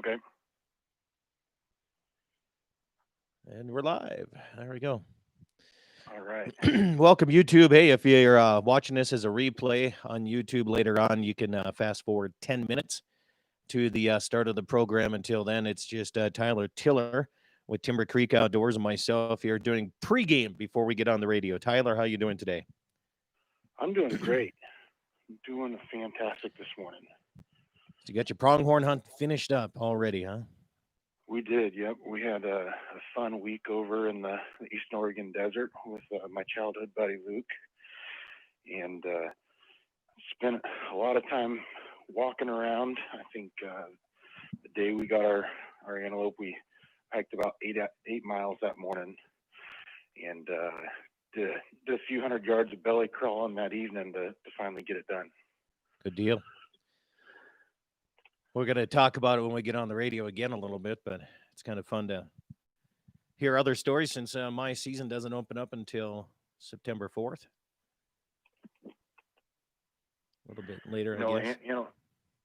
Okay. And we're live. There we go. All right. Welcome, YouTube. Hey, if you're watching this as a replay on YouTube later on, you can fast forward 10 minutes to the start of the program. Until then, it's just Tyler Tiller with Timber Creek Outdoors and myself here doing pregame before we get on the radio. Tyler, how you doing today? I'm doing great. I'm doing fantastic this morning. So you got your pronghorn hunt finished up already, huh? We did, yep. We had a fun week over in the Eastern Oregon desert with my childhood buddy Luke, and spent a lot of time walking around. I think the day we got our antelope, we hiked about 8 miles that morning, and did a few hundred yards of belly crawling that evening to finally get it done. Good deal. We're going to talk about it when we get on the radio again a little bit, but it's kind of fun to hear other stories since my season doesn't open up until September 4th. A little bit later, I guess.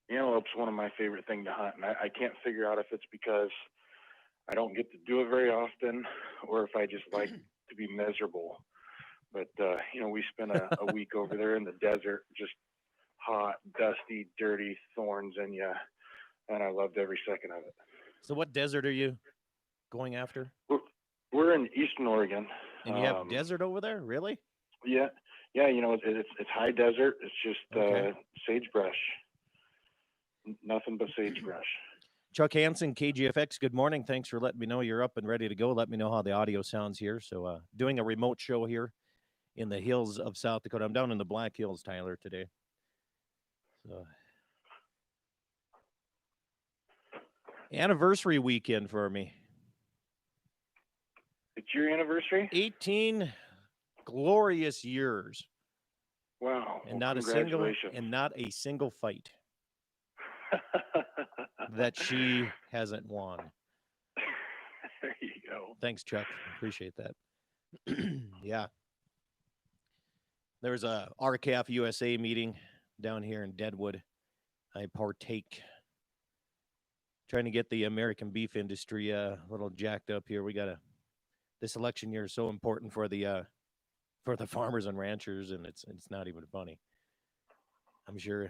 Antelope's one of my favorite things to hunt, and I can't figure out if it's because I don't get to do it very often or if I just like to be miserable. But, we spent a week over there in the desert, just hot, dusty, dirty, thorns in you, and I loved every second of it. So what desert are you going after? We're in Eastern Oregon. And you have desert over there? Really? Yeah. Yeah, it's high desert. It's just sagebrush. Nothing but sagebrush. Chuck Hansen, KGFX, good morning. Thanks for letting me know you're up and ready to go. Let me know how the audio sounds here. So doing a remote show here in the hills of South Dakota. I'm down in the Black Hills, Tyler, today. So anniversary weekend for me. It's your anniversary? 18 glorious years. Wow. And not a single fight that she hasn't won. There you go. Thanks, Chuck. Appreciate that. Yeah. There was a RCAF USA meeting down here in Deadwood. I partake. Trying to get the American beef industry a little jacked up here. This election year is so important for the farmers and ranchers, and it's not even funny. I'm sure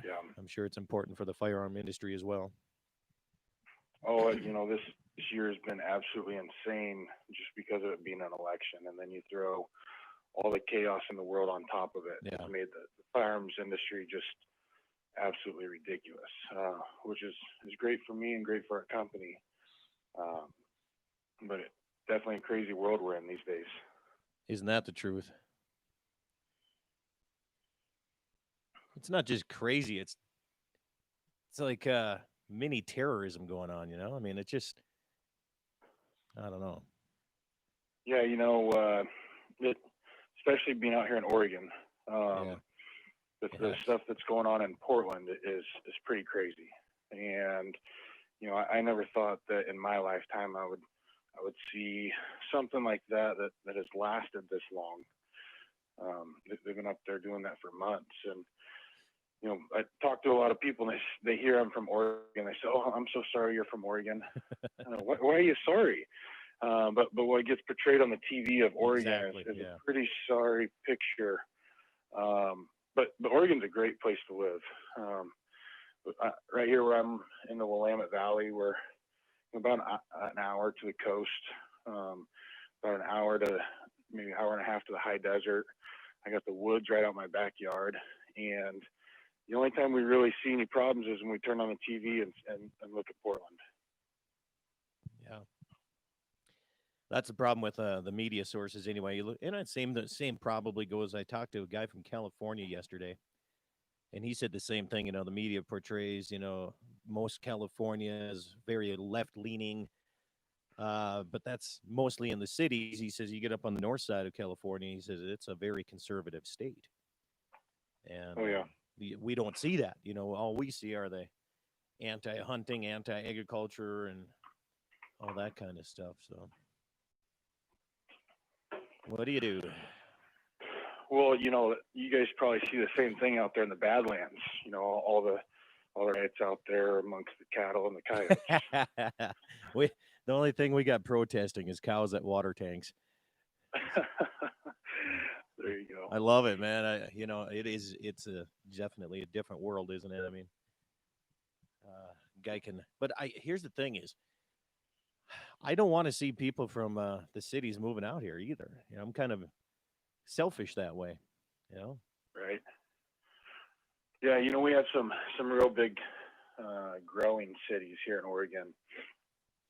it's important for the firearm industry as well. Oh, this year has been absolutely insane just because of it being an election, and then you throw all the chaos in the world on top of it. Yeah. It's made the firearms industry just absolutely ridiculous, which is great for me and great for our company. But it's definitely a crazy world we're in these days. Isn't that the truth? It's not just crazy. It's like mini terrorism going on, I mean, it's just, I don't know. Yeah, especially being out here in Oregon, the stuff that's going on in Portland is pretty crazy. And, I never thought that in my lifetime I would see something like that has lasted this long. They've been up there doing that for months, and I talk to a lot of people, and they hear I'm from Oregon. They say, "Oh, I'm so sorry you're from Oregon." Why are you sorry? But what gets portrayed on the TV of Oregon is a pretty sorry picture. But Oregon's a great place to live. Right here where I'm in the Willamette Valley, we're about an hour to the coast, about an hour to maybe an hour and a half to the high desert. I got the woods right out my backyard, and the only time we really see any problems is when we turn on the TV and look at Portland. Yeah, that's the problem with the media sources anyway. And the same probably goes. I talked to a guy from California yesterday, and he said the same thing. The media portrays, most California is very left-leaning, but that's mostly in the cities. He says you get up on the north side of California, he says it's a very conservative state. And we don't see that. All we see are the anti-hunting, anti-agriculture, and all that kind of stuff. So what do you do? Well, you guys probably see the same thing out there in the Badlands. All all the riots out there amongst the cattle and the coyotes. we the only thing we got protesting is cows at water tanks. There you go. I love it, man. It's definitely a different world, isn't it? I mean, guy can, but here's the thing is, I don't want to see people from the cities moving out here either. I'm kind of selfish that way, you know. Right. Yeah, we have some real big growing cities here in Oregon,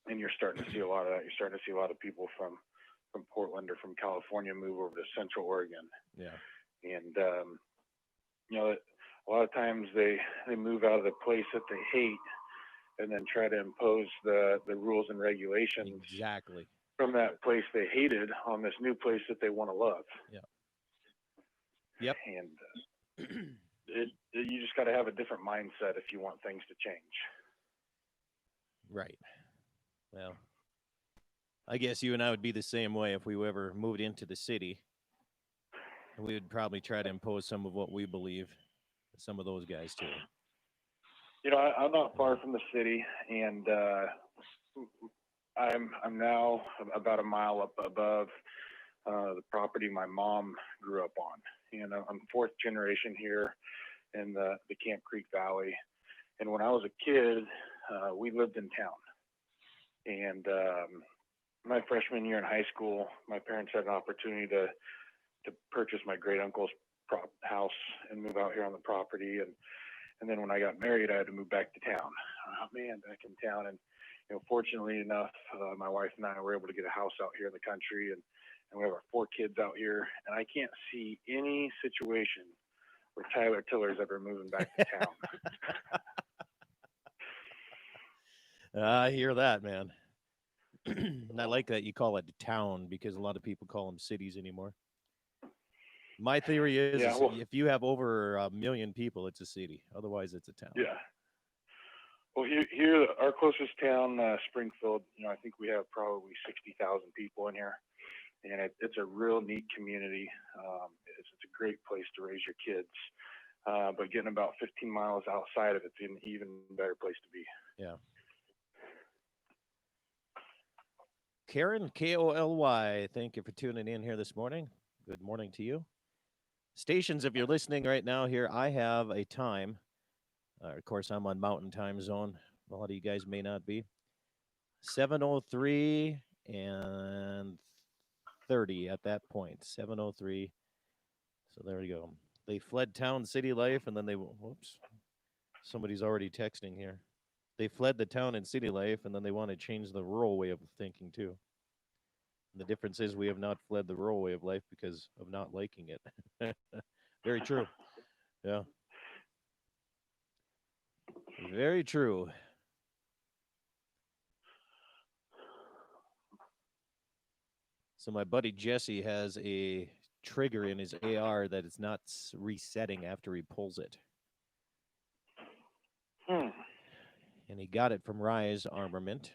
and you're starting to see a lot of that. You're starting to see a lot of people from Portland or from California move over to Central Oregon. Yeah. And a lot of times they move out of the place that they hate and then try to impose the rules and regulations exactly from that place they hated on this new place that they want to love. Yeah. Yep. And you just got to have a different mindset if you want things to change. Right. Well, I guess you and I would be the same way if we ever moved into the city. We would probably try to impose some of what we believe. Some of those guys too. I'm not far from the city, and I'm now about a mile up above the property my mom grew up on. I'm fourth generation here in the Camp Creek Valley, and when I was a kid, we lived in town. And my freshman year in high school, my parents had an opportunity to purchase my great uncle's house and move out here on the property. And then when I got married, I had to move back to town. Oh man, back in town. And fortunately enough, my wife and I were able to get a house out here in the country, and we have our 4 kids out here. And I can't see any situation where Tyler Tiller's ever moving back to town. I hear that, man. And I like that you call it town, because a lot of people call them cities anymore. My theory is, if you have over 1 million people, it's a city. Otherwise, it's a town. Yeah. Well, here our closest town, Springfield, I think we have probably 60,000 people in here. And it's a real neat community. It's a great place to raise your kids. But getting about 15 miles outside of it's an even better place to be. Yeah. Karen, Koly, thank you for tuning in here this morning. Good morning to you. Stations, if you're listening right now here, I have a time. Of course, I'm on Mountain Time Zone. A lot of you guys may not be. 7:03 and 30 at that point. 7:03. So there we go. They fled town city life, and then whoops. Somebody's already texting here. They fled the town and city life, and then they want to change the rural way of thinking too. And the difference is we have not fled the rural way of life because of not liking it. Very true. Yeah. Very true. So my buddy Jesse has a trigger in his AR that is not resetting after he pulls it. And he got it from Rise Armament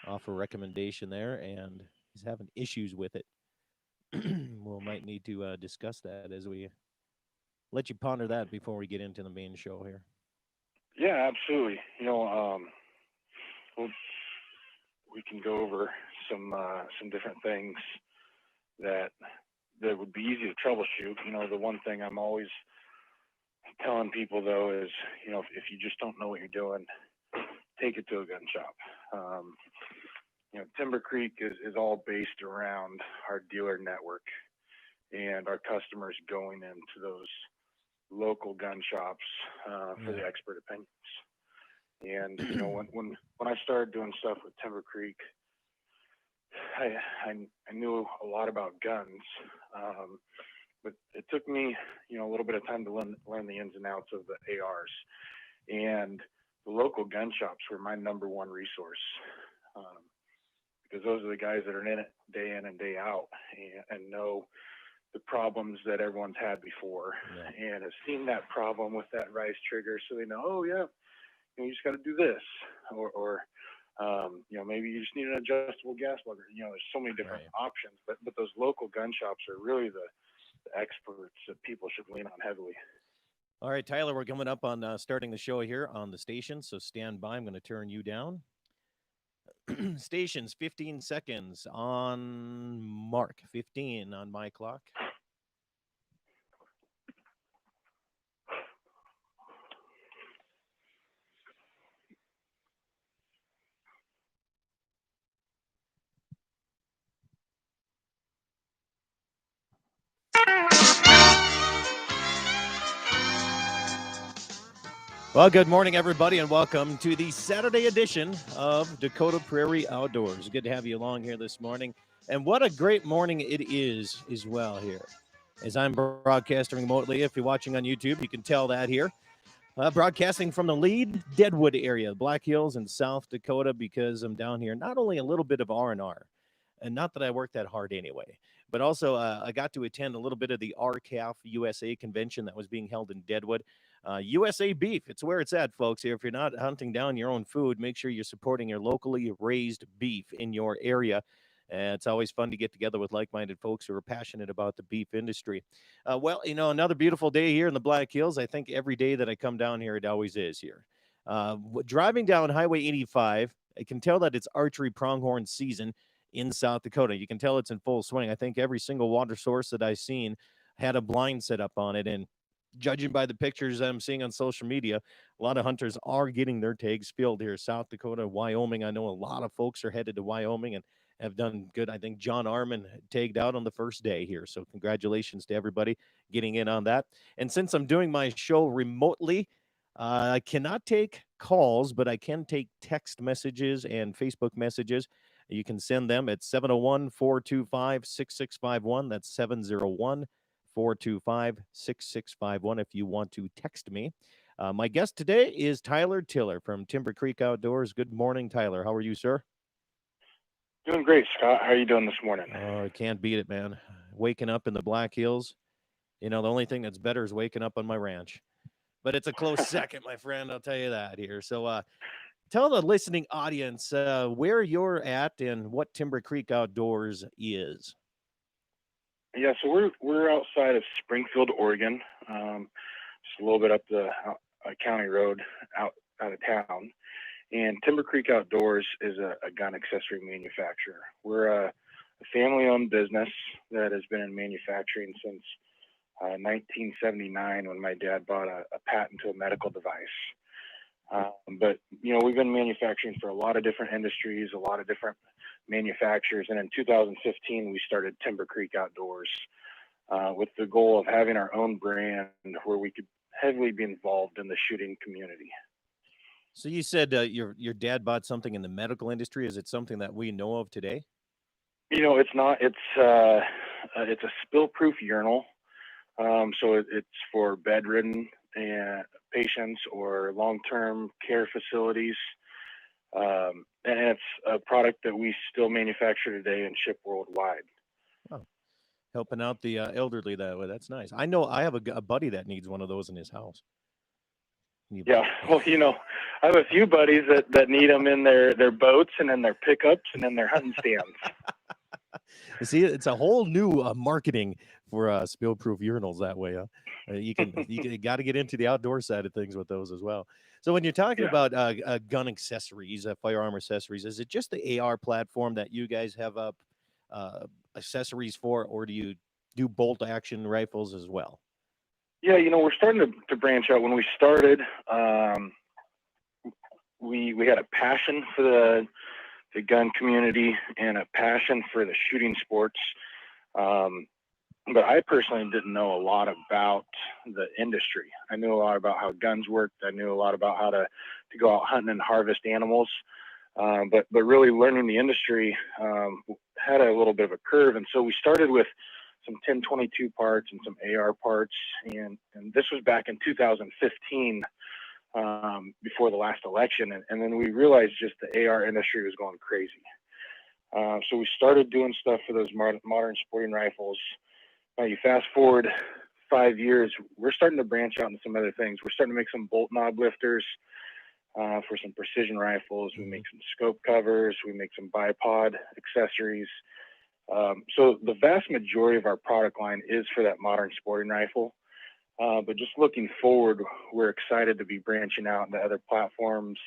off a recommendation there, and he's having issues with it. We might need to discuss that as we let you ponder that before we get into the main show here. Yeah, absolutely. We can go over some different things that would be easy to troubleshoot. The one thing I'm always telling people though is, if you just don't know what you're doing, take it to a gun shop. Timber Creek is all based around our dealer network and our customers going into those local gun shops for the expert opinions. And when I started doing stuff with Timber Creek, I knew a lot about guns, but it took me a little bit of time to learn the ins and outs of the ARs. And the local gun shops were my number one resource, because those are the guys that are in it day in and day out and know the problems that everyone's had before, and have seen that problem with that Rise trigger, so they know, oh yeah, you just got to do this, or maybe you just need an adjustable gas plug. There's so many different options, but those local gun shops are really the experts that people should lean on heavily. All right, Tyler, we're coming up on starting the show here on the station, so stand by. I'm going to turn you down. Stations, 15 seconds on mark. 15 on my clock. Well, good morning, everybody, and welcome to the Saturday edition of Dakota Prairie Outdoors. Good to have you along here this morning. And what a great morning it is as well here. As I'm broadcasting remotely, if you're watching on YouTube, you can tell that here. Broadcasting from the Lead Deadwood area, Black Hills in South Dakota, because I'm down here. Not only a little bit of R&R, and not that I work that hard anyway, but also I got to attend a little bit of the RCAF USA convention that was being held in Deadwood. USA beef, it's where it's at, folks. Here, if you're not hunting down your own food, make sure you're supporting your locally raised beef in your area. It's always fun to get together with like-minded folks who are passionate about the beef industry. Well, another beautiful day here in the Black Hills. I think every day that I come down here, it always is here. Driving down Highway 85, I can tell that it's archery pronghorn season in South Dakota. You can tell it's in full swing. I think every single water source that I've seen had a blind set up on it. And judging by the pictures I'm seeing on social media, a lot of hunters are getting their tags filled here. South Dakota, Wyoming. I know a lot of folks are headed to Wyoming and have done good. I think John Arman tagged out on the first day here. So congratulations to everybody getting in on that. And since I'm doing my show remotely, I cannot take calls, but I can take text messages and Facebook messages. You can send them at 701 425 6651. That's 701 425 6651 if you want to text me. My guest today is Tyler Tiller from Timber Creek Outdoors. Good morning, Tyler. How are you, sir? Doing great, Scott. How are you doing this morning? Oh, I can't beat it, man. Waking up in the Black Hills. The only thing that's better is waking up on my ranch. But it's a close second, my friend. I'll tell you that here. So tell the listening audience where you're at and what Timber Creek Outdoors is. Yeah, so we're outside of Springfield, Oregon, just a little bit up the county road out of town. And Timber Creek Outdoors is a gun accessory manufacturer. We're a family-owned business that has been in manufacturing since 1979 when my dad bought a patent to a medical device. But we've been manufacturing for a lot of different industries, a lot of different manufacturers, and in 2015 we started Timber Creek Outdoors with the goal of having our own brand where we could heavily be involved in the shooting community. So you said your dad bought something in the medical industry. Is it something that we know of today? It's not. It's a spill-proof urinal. So it's for bedridden patients or long-term care facilities. And it's a product that we still manufacture today and ship worldwide. Oh, helping out the elderly that way. That's nice. I know I have a buddy that needs one of those in his house. Yeah, well, I have a few buddies that need them in their boats and in their pickups and in their hunting stands. See, it's a whole new marketing for spill-proof urinals that way. You got to get into the outdoor side of things with those as well. So when you're talking about gun accessories, firearm accessories, is it just the AR platform that you guys have up accessories for, or do you do bolt action rifles as well? Yeah, we're starting to branch out. When we started, we had a passion for the gun community and a passion for the shooting sports. But I personally didn't know a lot about the industry. I knew a lot about how guns worked. I knew a lot about how to go out hunting and harvest animals. But really learning the industry had a little bit of a curve. And so we started with some 1022 parts and some AR parts. And this was back in 2015, before the last election. And then we realized just the AR industry was going crazy. So we started doing stuff for those modern sporting rifles. Now you fast forward 5 years, we're starting to branch out into some other things. We're starting to make some bolt knob lifters for some precision rifles. We make some scope covers. We make some bipod accessories. So the vast majority of our product line is for that modern sporting rifle. But just looking forward, we're excited to be branching out into other platforms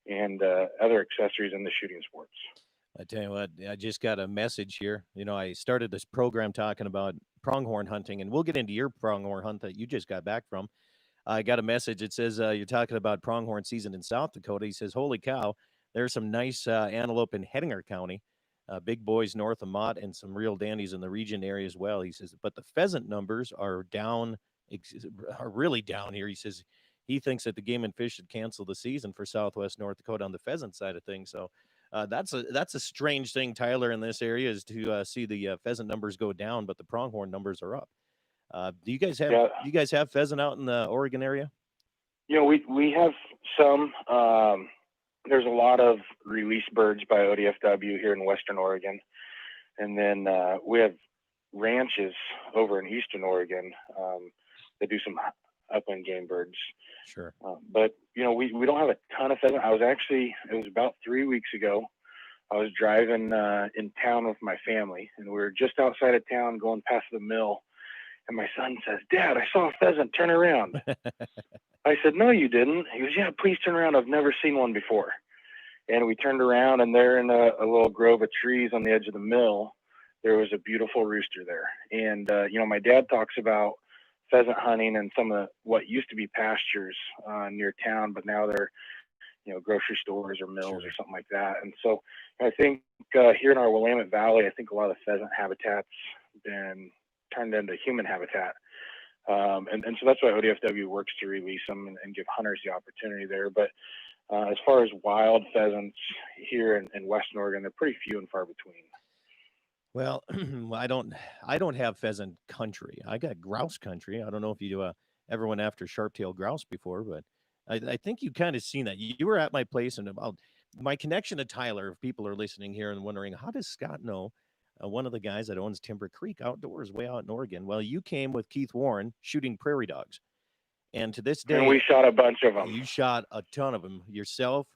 and other accessories in the shooting sports. I tell you what, I just got a message here. I started this program talking about pronghorn hunting, and we'll get into your pronghorn hunt that you just got back from. I got a message. It says you're talking about pronghorn season in South Dakota. He says, "Holy cow, there's some nice antelope in Hettinger County, big boys north of Mott, and some real dandies in the region area as well." He says, "But the pheasant numbers are down, are really down here." He says he thinks that the Game and Fish should cancel the season for Southwest North Dakota on the pheasant side of things. So that's a strange thing, Tyler, in this area is to see the pheasant numbers go down, but the pronghorn numbers are up. Do you guys have pheasant out in the Oregon area? We have some. There's a lot of release birds by ODFW here in Western Oregon, and then we have ranches over in Eastern Oregon that do some upland game birds. Sure. But we don't have a ton of pheasant. It was about 3 weeks ago. I was driving in town with my family, and we were just outside of town going past the mill. And my son says, "Dad, I saw a pheasant. Turn around." I said, "No, you didn't." He goes, "Yeah, please turn around. I've never seen one before." And we turned around, and there in a little grove of trees on the edge of the mill, there was a beautiful rooster there. And, my dad talks about pheasant hunting and some of what used to be pastures near town, but now they're, grocery stores or mills or something like that. And so I think here in our Willamette Valley, I think a lot of the pheasant habitat's been turned into human habitat. And so that's why ODFW works to release them and give hunters the opportunity there. But as far as wild pheasants here in Western Oregon, they're pretty few and far between. Well, I don't have pheasant country. I got grouse country. I don't know if you ever went after sharp-tailed grouse before, but I think you kind of seen that. You were at my place, and about my connection to Tyler, if people are listening here and wondering, how does Scott know one of the guys that owns Timber Creek Outdoors way out in Oregon? Well, you came with Keith Warren shooting prairie dogs. And to this day, and we shot a bunch of them. You shot a ton of them yourself,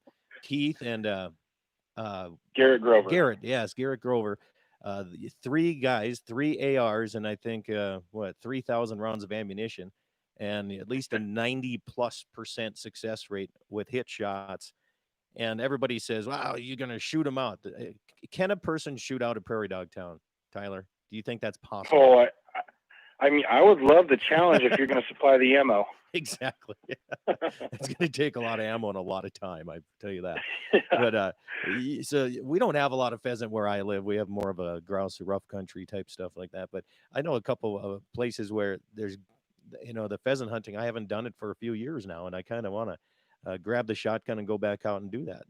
Keith, and Garrett Grover. Garrett Grover. 3 guys, 3 ARs, and I think 3,000 rounds of ammunition, and at least a 90+% success rate with hit shots. And everybody says, "Wow, you're gonna shoot them out." Can a person shoot out a prairie dog town, Tyler? Do you think that's possible? Oh, I mean, I would love the challenge if you're going to supply the ammo. Exactly. It's going to take a lot of ammo and a lot of time, I tell you that. But so we don't have a lot of pheasant where I live. We have more of a grouse, rough country type stuff like that. But I know a couple of places where there's, the pheasant hunting. I haven't done it for a few years now, and I kind of want to grab the shotgun and go back out and do that.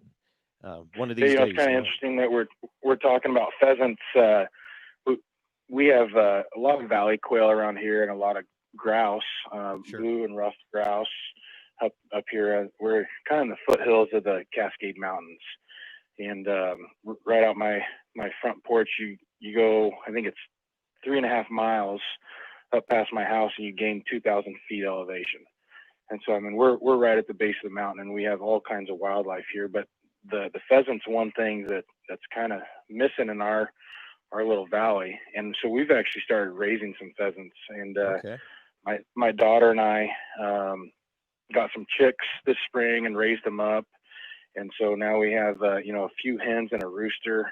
One of these days. It's kind of interesting that we're talking about pheasants. We have a lot of valley quail around here and a lot of grouse, blue and rough grouse up here. We're kind of in the foothills of the Cascade Mountains, and right out my front porch, you go, I think it's 3.5 miles up past my house, and you gain 2,000 feet elevation. And so, I mean, we're right at the base of the mountain, and we have all kinds of wildlife here. But the pheasant's one thing that's kind of missing in our little valley. And so we've actually started raising some pheasants, and my daughter and I got some chicks this spring and raised them up. And so now we have a few hens and a rooster,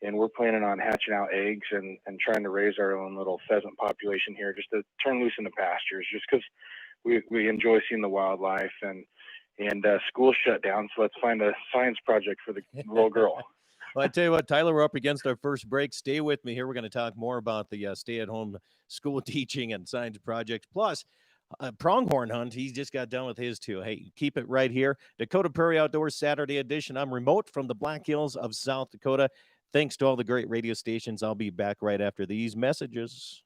and we're planning on hatching out eggs and trying to raise our own little pheasant population here, just to turn loose in the pastures, just because we enjoy seeing the wildlife. And school shut down, so let's find a science project for the little girl. Well, I tell you what, Tyler, we're up against our first break. Stay with me here. We're going to talk more about the stay-at-home school teaching and science projects, plus pronghorn hunt. He just got done with his too. Hey, keep it right here. Dakota Prairie Outdoors Saturday edition. I'm remote from the Black Hills of South Dakota. Thanks to all the great radio stations. I'll be back right after these messages.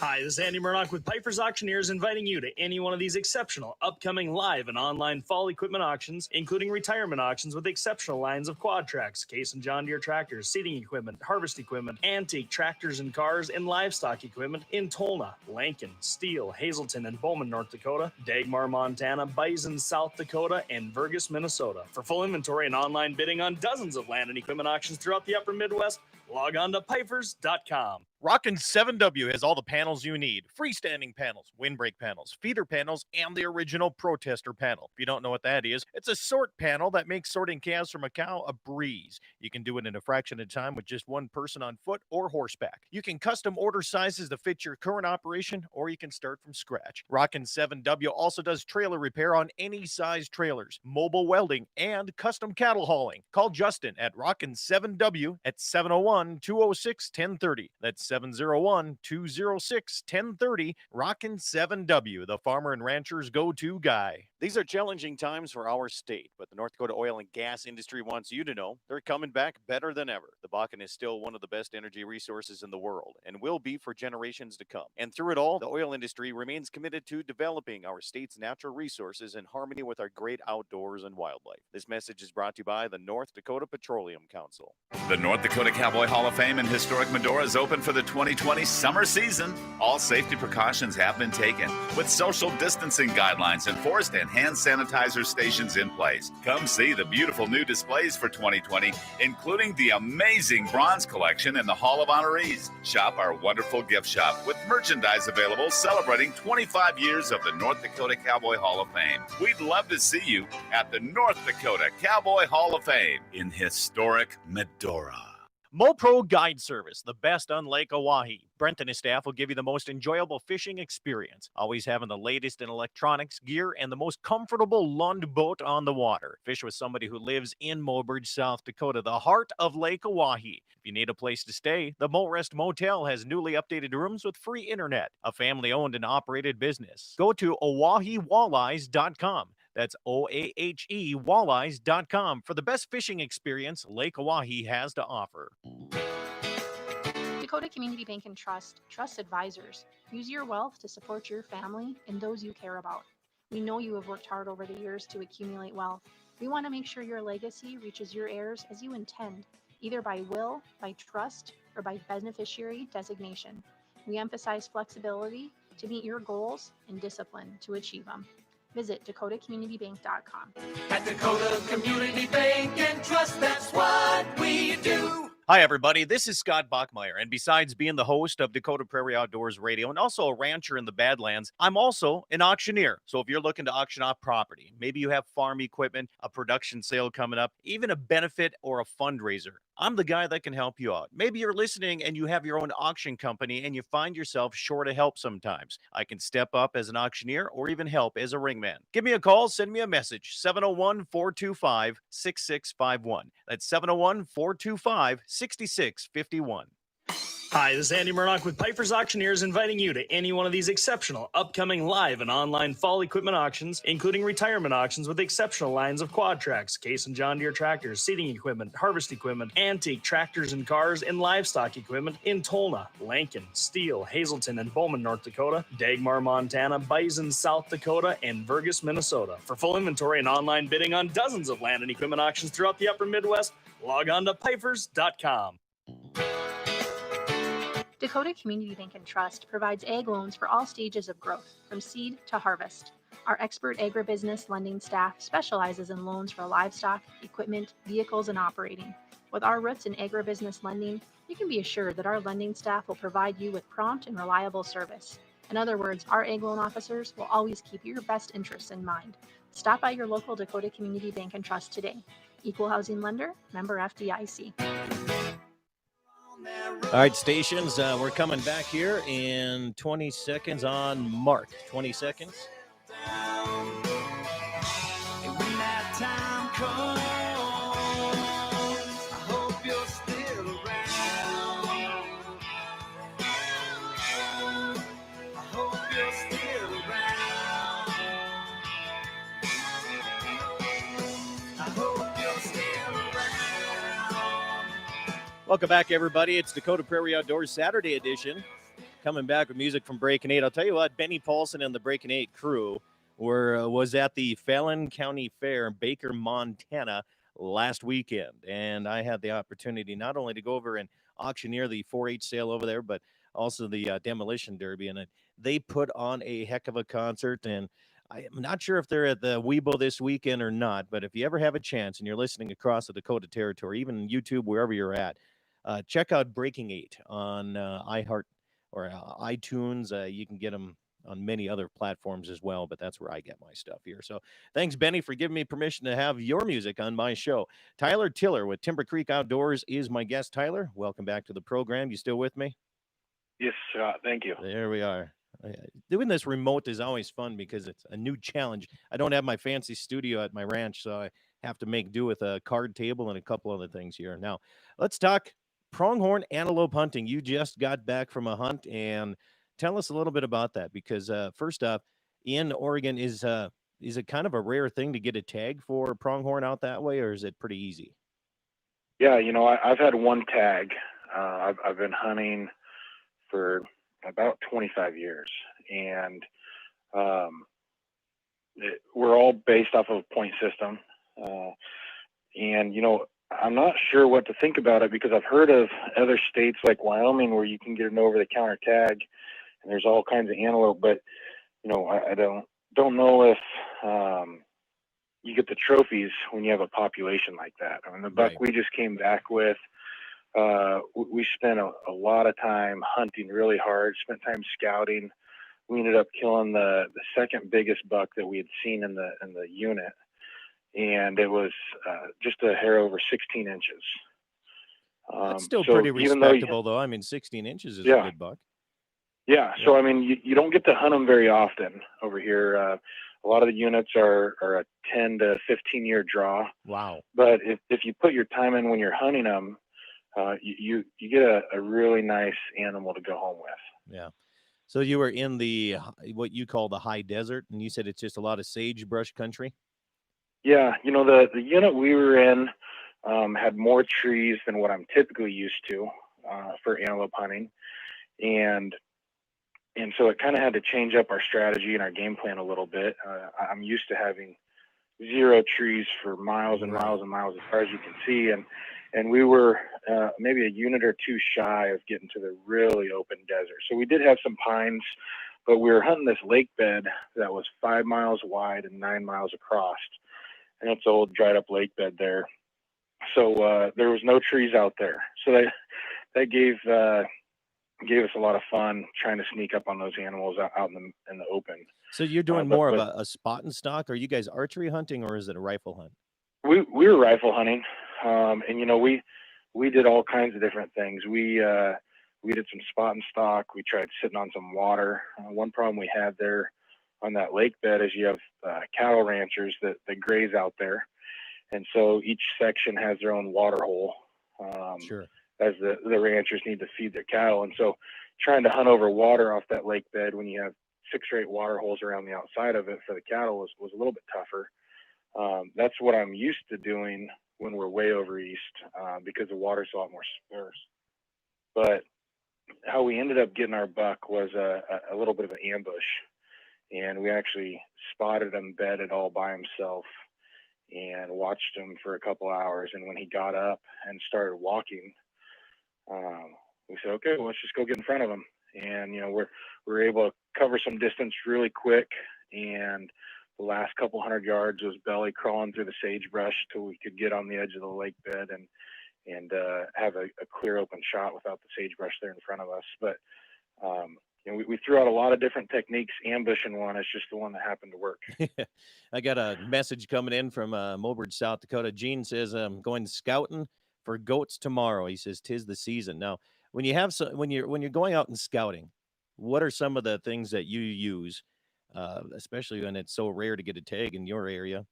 Hi, this is Andy Murdoch with Piper's Auctioneers, inviting you to any one of these exceptional upcoming live and online fall equipment auctions, including retirement auctions with exceptional lines of quad tracks, Case and John Deere tractors, seeding equipment, harvest equipment, antique tractors and cars, and livestock equipment in Tolna, Lankin, Steele, Hazleton, and Bowman, North Dakota, Dagmar, Montana, Bison, South Dakota, and Vergas, Minnesota. For full inventory and online bidding on dozens of land and equipment auctions throughout the upper Midwest, log on to pipers.com. Rockin' 7W has all the panels you need. Freestanding panels, windbreak panels, feeder panels, and the original protester panel. If you don't know what that is, it's a sort panel that makes sorting calves from a cow a breeze. You can do it in a fraction of time with just one person on foot or horseback. You can custom order sizes to fit your current operation, or you can start from scratch. Rockin' 7W also does trailer repair on any size trailers, mobile welding, and custom cattle hauling. Call Justin at Rockin' 7W at 701-206-1030. That's 701-206-1030. Rockin' 7W, the farmer and rancher's go-to guy. These are challenging times for our state, but the North Dakota oil and gas industry wants you to know they're coming back better than ever. The Bakken is still one of the best energy resources in the world and will be for generations to come. And through it all, the oil industry remains committed to developing our state's natural resources in harmony with our great outdoors and wildlife. This message is brought to you by the North Dakota Petroleum Council. The North Dakota Cowboy Hall of Fame in historic Medora is open for the 2020 summer season. All safety precautions have been taken, with social distancing guidelines enforced and hand sanitizer stations in place. Come see the beautiful new displays for 2020, including the amazing bronze collection in the Hall of Honorees. Shop our wonderful gift shop with merchandise available celebrating 25 years of the North Dakota Cowboy Hall of Fame. We'd love to see you at the North Dakota Cowboy Hall of Fame in historic Medora. MoPro Guide Service, the best on Lake Oahe. Brent and his staff will give you the most enjoyable fishing experience, always having the latest in electronics, gear, and the most comfortable Lund boat on the water. Fish with somebody who lives in Mobridge, South Dakota, the heart of Lake Oahe. If you need a place to stay, the Morest Motel has newly updated rooms with free internet, a family-owned and operated business. Go to OaheWalleyes.com. That's OAHE Walleyes.com for the best fishing experience Lake Oahe has to offer. Dakota Community Bank and Trust trusts advisors. Use your wealth to support your family and those you care about. We know you have worked hard over the years to accumulate wealth. We want to make sure your legacy reaches your heirs as you intend, either by will, by trust, or by beneficiary designation. We emphasize flexibility to meet your goals and discipline to achieve them. Visit DakotaCommunityBank.com. At Dakota Community Bank and Trust, that's what we do. Hi, everybody. This is Scott Bachmeyer, and besides being the host of Dakota Prairie Outdoors Radio and also a rancher in the Badlands, I'm also an auctioneer. So if you're looking to auction off property, maybe you have farm equipment, a production sale coming up, even a benefit or a fundraiser, I'm the guy that can help you out. Maybe you're listening and you have your own auction company and you find yourself short of help sometimes. I can step up as an auctioneer or even help as a ringman. Give me a call, send me a message, 701-425-6651. That's 701-425-6651. Hi, this is Andy Murdoch with Piper's Auctioneers, inviting you to any one of these exceptional upcoming live and online fall equipment auctions, including retirement auctions with exceptional lines of quad tracks, Case and John Deere tractors, seeding equipment, harvest equipment, antique tractors and cars, and livestock equipment in Tolna, Lankin, Steele, Hazleton, and Bowman, North Dakota, Dagmar, Montana, Bison, South Dakota, and Vergas, Minnesota. For full inventory and online bidding on dozens of land and equipment auctions throughout the upper Midwest, log on to pipers.com. Dakota Community Bank and Trust provides ag loans for all stages of growth, from seed to harvest. Our expert agribusiness lending staff specializes in loans for livestock, equipment, vehicles, and operating. With our roots in agribusiness lending, you can be assured that our lending staff will provide you with prompt and reliable service. In other words, our ag loan officers will always keep your best interests in mind. Stop by your local Dakota Community Bank and Trust today. Equal housing lender, member FDIC. All right, stations, we're coming back here in 20 seconds on Mark. 20 seconds. And when that time comes, I hope you're still around. I hope you're still around. I hope you're still around. Welcome back, everybody. It's Dakota Prairie Outdoors Saturday edition. coming back with music from Breaking 8. I'll tell you what, Benny Paulson and the Breaking 8 crew was at the Fallon County Fair in Baker, Montana last weekend. And I had the opportunity not only to go over and auctioneer the 4-H sale over there, but also the Demolition Derby. And they put on a heck of a concert. And I'm not sure if they're at the Weibo this weekend or not, but if you ever have a chance and you're listening across the Dakota Territory, even YouTube, wherever you're at, check out Breaking 8 on iHeart or iTunes. You can get them on many other platforms as well, but that's where I get my stuff here. So thanks, Benny, for giving me permission to have your music on my show. Tyler Tiller with Timber Creek Outdoors is my guest. Tyler, welcome back to the program. You still with me? Yes, thank you. There we are. Doing this remote is always fun because it's a new challenge. I don't have my fancy studio at my ranch, so I have to make do with a card table and a couple other things here. Now, let's talk pronghorn antelope hunting. You just got back from a hunt, and tell us a little bit about that because first off, in Oregon, is it kind of a rare thing to get a tag for pronghorn out that way, or is it pretty easy? Yeah, I've had one tag. I've been hunting for about 25 years, and we're all based off of a point system. And I'm not sure what to think about it because I've heard of other states like Wyoming where you can get an over-the-counter tag, and there's all kinds of antelope. But I don't know if you get the trophies when you have a population like that. I mean, the buck we just came back with. We spent a lot of time hunting really hard, spent time scouting. We ended up killing the second biggest buck that we had seen in the unit. And it was just a hair over 16 inches. That's still pretty respectable, though. I mean, 16 inches is a good buck. Yeah. So, I mean, you don't get to hunt them very often over here. A lot of the units are a 10 to 15-year draw. Wow. But if you put your time in when you're hunting them, you get a really nice animal to go home with. Yeah. So you were in what you call the high desert, and you said it's just a lot of sagebrush country? Yeah. The unit we were in had more trees than what I'm typically used to for antelope hunting. And so it kind of had to change up our strategy and our game plan a little bit. I'm used to having zero trees for miles and miles and miles as far as you can see. And we were maybe a unit or two shy of getting to the really open desert. So we did have some pines, but we were hunting this lake bed that was 5 miles wide and 9 miles across. And it's an old dried up lake bed there. So there was no trees out there. So that gave us a lot of fun trying to sneak up on those animals out in the open. So you're doing more of a spot and stock? Are you guys archery hunting or is it a rifle hunt? We were rifle hunting. And we did all kinds of different things. We did some spot and stock. We tried sitting on some water. One problem we had there on that lake bed is you have cattle ranchers that graze out there, and so each section has their own water hole. Sure. As the ranchers need to feed their cattle, and so trying to hunt over water off that lake bed when you have 6 or 8 water holes around the outside of it for the cattle was a little bit tougher. That's what I'm used to doing when we're way over east because the water's a lot more sparse. But how we ended up getting our buck was a little bit of an ambush, and we actually spotted him bedded all by himself and watched him for a couple hours. And when he got up and started walking, we said, okay, well, let's just go get in front of him. And we're able to cover some distance really quick, and the last couple 100 yards was belly crawling through the sagebrush till we could get on the edge of the lake bed and have a clear open shot without the sagebrush there in front of us. But we threw out a lot of different techniques. Ambushing one is just the one that happened to work. I got a message coming in from Mobridge, South Dakota. Gene says, I'm going scouting for goats tomorrow. He says, 'tis the season. Now, when you're going out and scouting, what are some of the things that you use, especially when it's so rare to get a tag in your area?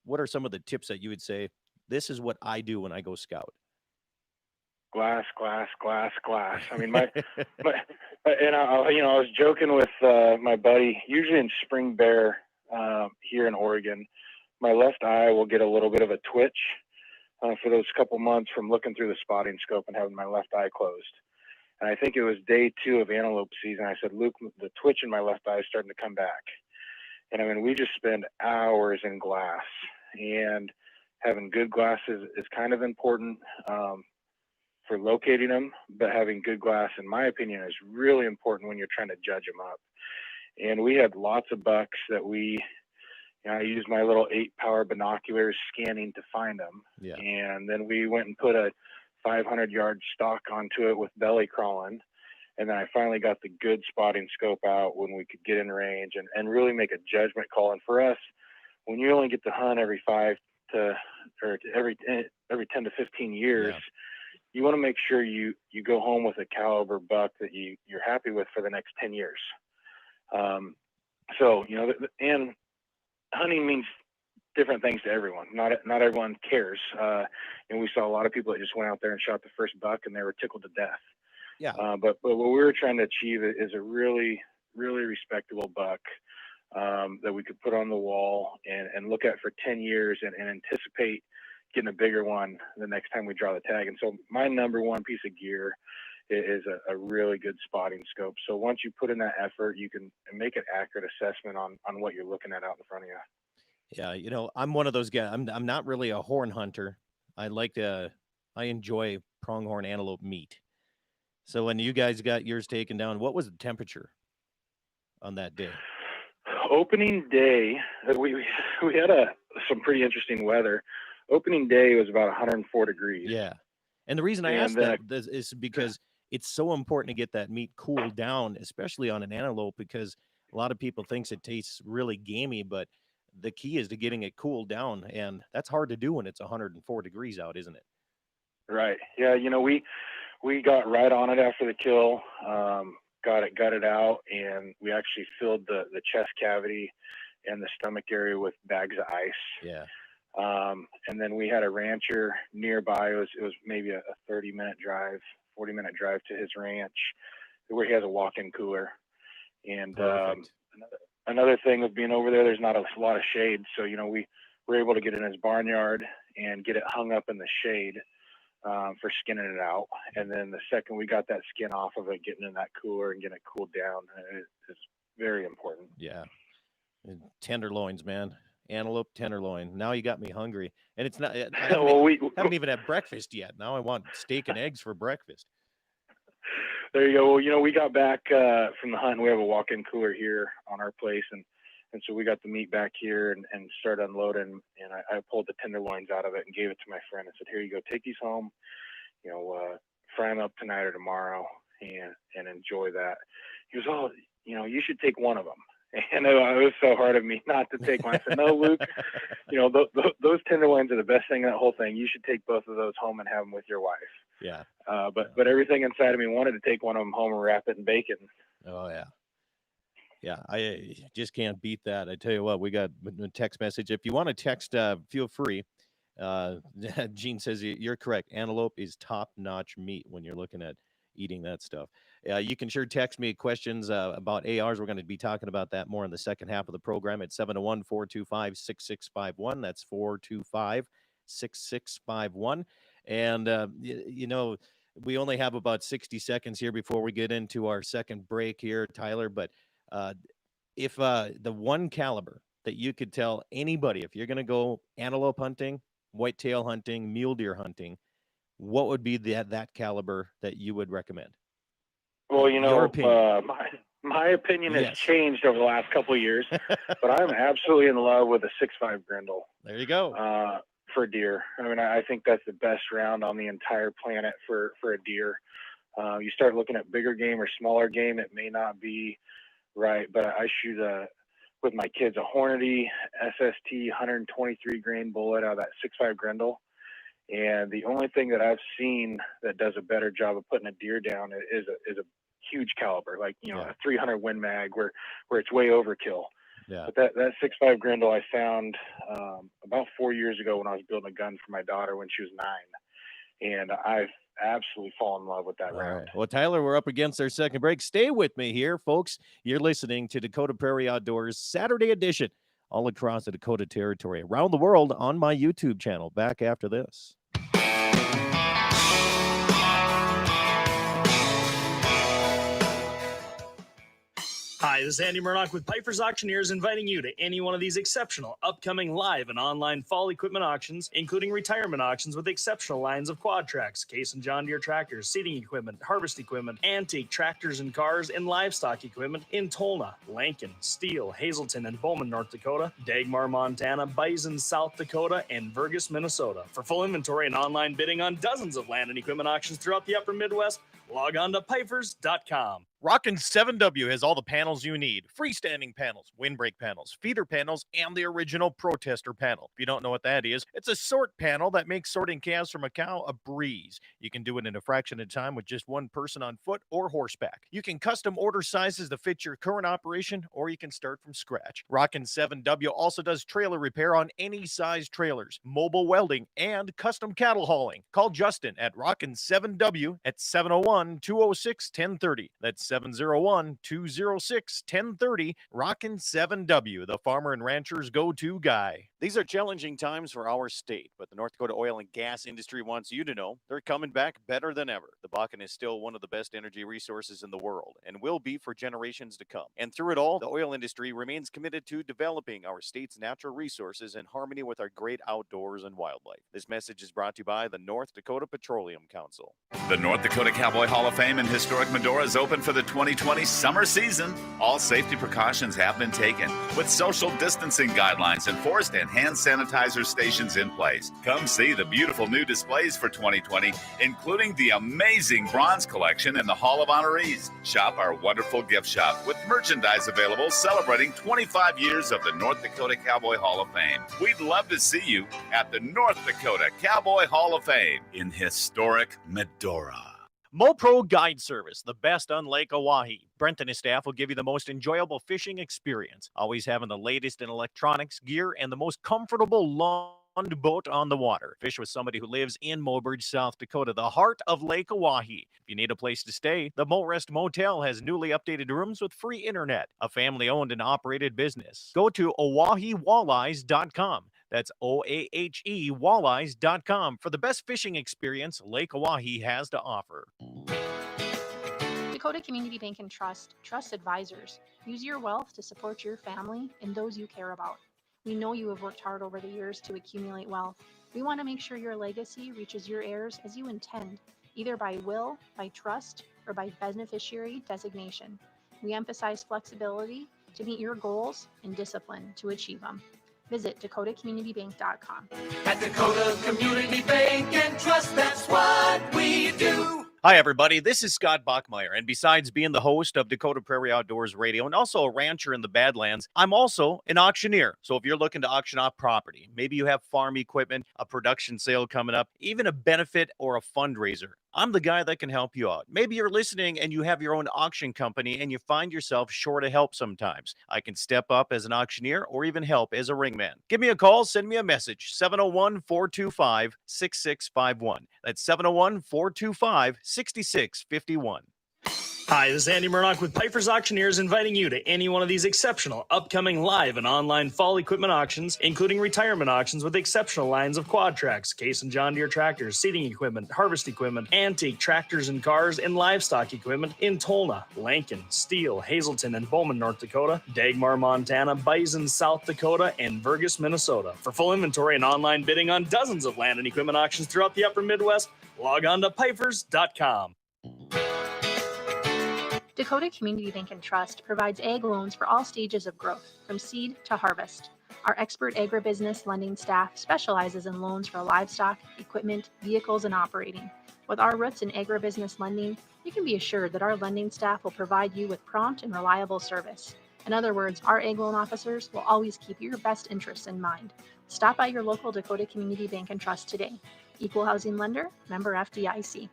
What are some of the tips that you would say, this is what I do when I go scout? Glass. I mean, and I was joking with my buddy. Usually in spring bear here in Oregon, my left eye will get a little bit of a twitch for those couple months from looking through the spotting scope and having my left eye closed. And I think it was day 2 of antelope season. I said, Luke, the twitch in my left eye is starting to come back. And I mean, we just spend hours in glass, and having good glass is kind of important for locating them, but having good glass, in my opinion, is really important when you're trying to judge them up. And we had lots of bucks that I used my little 8-power binoculars scanning to find them. Yeah. And then we went and put a 500-yard stock onto it with belly crawling. And then I finally got the good spotting scope out when we could get in range and really make a judgment call. And for us, when you only get to hunt every 10 to 15 years, you want to make sure you go home with a caliber buck that you're happy with for the next 10 years. So, and hunting means different things to everyone. Not everyone cares. And we saw a lot of people that just went out there and shot the first buck and they were tickled to death. Yeah. But what we were trying to achieve is a really, really respectable buck that we could put on the wall and look at for 10 years and anticipate getting a bigger one the next time we draw the tag. And so my number one piece of gear is a really good spotting scope. So once you put in that effort, you can make an accurate assessment on what you're looking at out in front of you. Yeah, I'm one of those guys. I'm not really a horn hunter. I enjoy pronghorn antelope meat. So when you guys got yours taken down, what was the temperature on that day? Opening day, we had some pretty interesting weather. Opening day was about 104 degrees. Yeah. And the reason I asked that is because it's so important to get that meat cooled down, especially on an antelope, because a lot of people thinks it tastes really gamey, but the key is to getting it cooled down. And that's hard to do when it's 104 degrees out, isn't it? Right. Yeah. We got right on it after the kill, got it out, and we actually filled the chest cavity and the stomach area with bags of ice. Yeah. And then we had a rancher nearby. It was maybe a 40-minute drive to his ranch where he has a walk-in cooler. And another thing of being over there, there's not a lot of shade. So, we were able to get in his barnyard and get it hung up in the shade for skinning it out. And then the second we got that skin off of it, getting in that cooler and getting it cooled down is very important. Yeah. And tenderloins, man. Antelope tenderloin. Now you got me hungry. And it's not, I haven't even had breakfast yet. Now I want steak and eggs for breakfast. There you go. Well, we got back from the hunt, and we have a walk-in cooler here on our place. And so we got the meat back here and started unloading. And I pulled the tenderloins out of it and gave it to my friend. I said, here you go, take these home, fry them up tonight or tomorrow and enjoy that. He goes, oh, you should take one of them. And it was so hard of me not to take one. I said, no, Luke, those tenderloins are the best thing in that whole thing. You should take both of those home and have them with your wife. Yeah. But everything inside of me wanted to take one of them home and wrap it in bacon. Oh, yeah. Yeah, I just can't beat that. I tell you what, we got a text message. If you want to text, feel free. Gene says you're correct. Antelope is top-notch meat when you're looking at eating that stuff. You can sure text me questions about ARs. We're going to be talking about that more in the second half of the program at 701-425-6651. That's 425-6651. And, we only have about 60 seconds here before we get into our second break here, Tyler. But if the one caliber that you could tell anybody, if you're going to go antelope hunting, whitetail hunting, mule deer hunting, what would be that caliber that you would recommend? Well, my opinion has changed over the last couple of years, but I'm absolutely in love with a 6.5 Grendel. There you go. For deer. I mean, I think that's the best round on the entire planet for a deer. You start looking at bigger game or smaller game, it may not be right, but I shoot with my kids a Hornady SST 123 grain bullet out of that 6.5 Grendel. And the only thing that I've seen that does a better job of putting a deer down is a huge caliber, like, a 300 Win Mag where it's way overkill. Yeah. But that 6.5 Grendel I found about 4 years ago when I was building a gun for my daughter when she was 9. And I've absolutely fallen in love with that round. Right. Well, Tyler, we're up against our second break. Stay with me here, folks. You're listening to Dakota Prairie Outdoors Saturday edition, all across the Dakota Territory, around the world on my YouTube channel. Back after this. Hi, this is Andy Murdoch with Piper's Auctioneers, inviting you to any one of these exceptional upcoming live and online fall equipment auctions, including retirement auctions with exceptional lines of quad tracks, Case and John Deere tractors, seeding equipment, harvest equipment, antique tractors and cars, and livestock equipment in Tolna, Lankin, Steele, Hazleton, and Bowman, North Dakota, Dagmar, Montana, Bison, South Dakota, and Vergas, Minnesota. For full inventory and online bidding on dozens of land and equipment auctions throughout the upper Midwest, log on to pipers.com. Rockin' 7W has all the panels you need. Freestanding panels, windbreak panels, feeder panels, and the original protester panel. If you don't know what that is, it's a sort panel that makes sorting calves from a cow a breeze. You can do it in a fraction of time with just one person on foot or horseback. You can custom order sizes to fit your current operation, or you can start from scratch. Rockin' 7W also does trailer repair on any size trailers, mobile welding, and custom cattle hauling. Call Justin at Rockin' 7W at 701-206-1030. That's 701-206-1030. Rockin' 7W, the farmer and rancher's go-to guy. These are challenging times for our state, but the North Dakota oil and gas industry wants you to know they're coming back better than ever. The Bakken is still one of the best energy resources in the world and will be for generations to come. And through it all, the oil industry remains committed to developing our state's natural resources in harmony with our great outdoors and wildlife. This message is brought to you by the North Dakota Petroleum Council. The North Dakota Cowboy Hall of Fame in historic Medora is open for the 2020 summer season. All safety precautions have been taken, with social distancing guidelines enforced and hand sanitizer stations in place. Come see the beautiful new displays for 2020, including the amazing bronze collection in the Hall of Honorees. Shop our wonderful gift shop with merchandise available celebrating 25 years of the North Dakota Cowboy Hall of Fame. We'd love to see you at the North Dakota Cowboy Hall of Fame in historic Medora. MoPro Guide Service, the best on Lake Oahe. Brent and his staff will give you the most enjoyable fishing experience, always having the latest in electronics, gear, and the most comfortable lawn boat on the water. Fish with somebody who lives in Mobridge, South Dakota, the heart of Lake Oahe. If you need a place to stay, the Morest Motel has newly updated rooms with free internet, a family-owned and operated business. Go to OaheWalleyes.com. That's OAHE Walleyes.com for the best fishing experience Lake Oahe has to offer. Dakota Community Bank and Trust, Trust Advisors. Use your wealth to support your family and those you care about. We know you have worked hard over the years to accumulate wealth. We want to make sure your legacy reaches your heirs as you intend, either by will, by trust, or by beneficiary designation. We emphasize flexibility to meet your goals and discipline to achieve them. Visit DakotaCommunityBank.com. At Dakota Community Bank and Trust, that's what we do. Hi, everybody. This is Scott Bachmeyer, and besides being the host of Dakota Prairie Outdoors Radio and also a rancher in the Badlands, I'm also an auctioneer. So if you're looking to auction off property, maybe you have farm equipment, a production sale coming up, even a benefit or a fundraiser, I'm the guy that can help you out. Maybe you're listening and you have your own auction company and you find yourself short of help sometimes. I can step up as an auctioneer or even help as a ringman. Give me a call, send me a message, 701-425-6651. That's 701-425-6651. Hi, this is Andy Murdoch with Piper's Auctioneers, inviting you to any one of these exceptional upcoming live and online fall equipment auctions, including retirement auctions with exceptional lines of quad tracks, Case and John Deere tractors, seeding equipment, harvest equipment, antique tractors and cars, and livestock equipment in Tolna, Lankin, Steele, Hazleton, and Bowman, North Dakota, Dagmar, Montana, Bison, South Dakota, and Vergas, Minnesota. For full inventory and online bidding on dozens of land and equipment auctions throughout the upper Midwest, log on to pipers.com. Dakota Community Bank and Trust provides ag loans for all stages of growth, from seed to harvest. Our expert agribusiness lending staff specializes in loans for livestock, equipment, vehicles, and operating. With our roots in agribusiness lending, you can be assured that our lending staff will provide you with prompt and reliable service. In other words, our ag loan officers will always keep your best interests in mind. Stop by your local Dakota Community Bank and Trust today. Equal housing lender, member FDIC.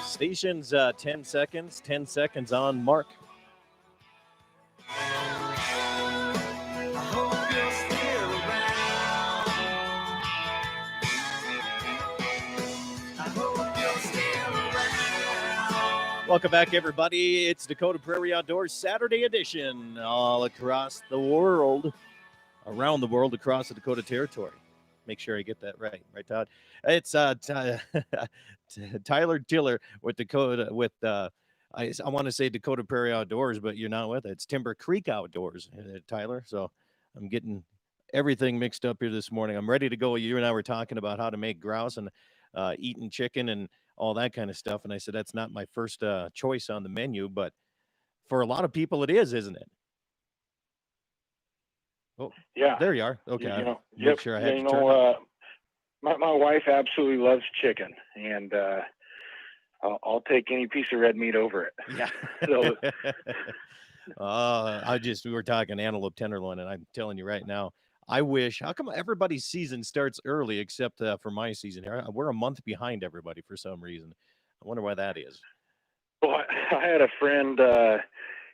Station's 10 seconds, 10 seconds on mark. Welcome back, everybody. It's Dakota Prairie Outdoors Saturday edition, all across the world, around the world, across the Dakota Territory. Make sure I get that right, Todd? It's Tyler Tiller with Dakota, with I want to say Dakota Prairie Outdoors, but you're not with it. It's Timber Creek Outdoors, Tyler. So I'm getting everything mixed up here this morning. I'm ready to go. You and I were talking about how to make grouse and eating chicken and all that kind of stuff. And I said, that's not my first choice on the menu, but for a lot of people it is, isn't it? Oh, Yeah. There you are. Okay. Make Yep. sure I had to turn up. My wife absolutely loves chicken, and I'll take any piece of red meat over it. Yeah. So, we were talking antelope tenderloin, and I'm telling you right now, I wish, how come everybody's season starts early except for my season here? We're a month behind everybody for some reason. I wonder why that is. well, I had a friend,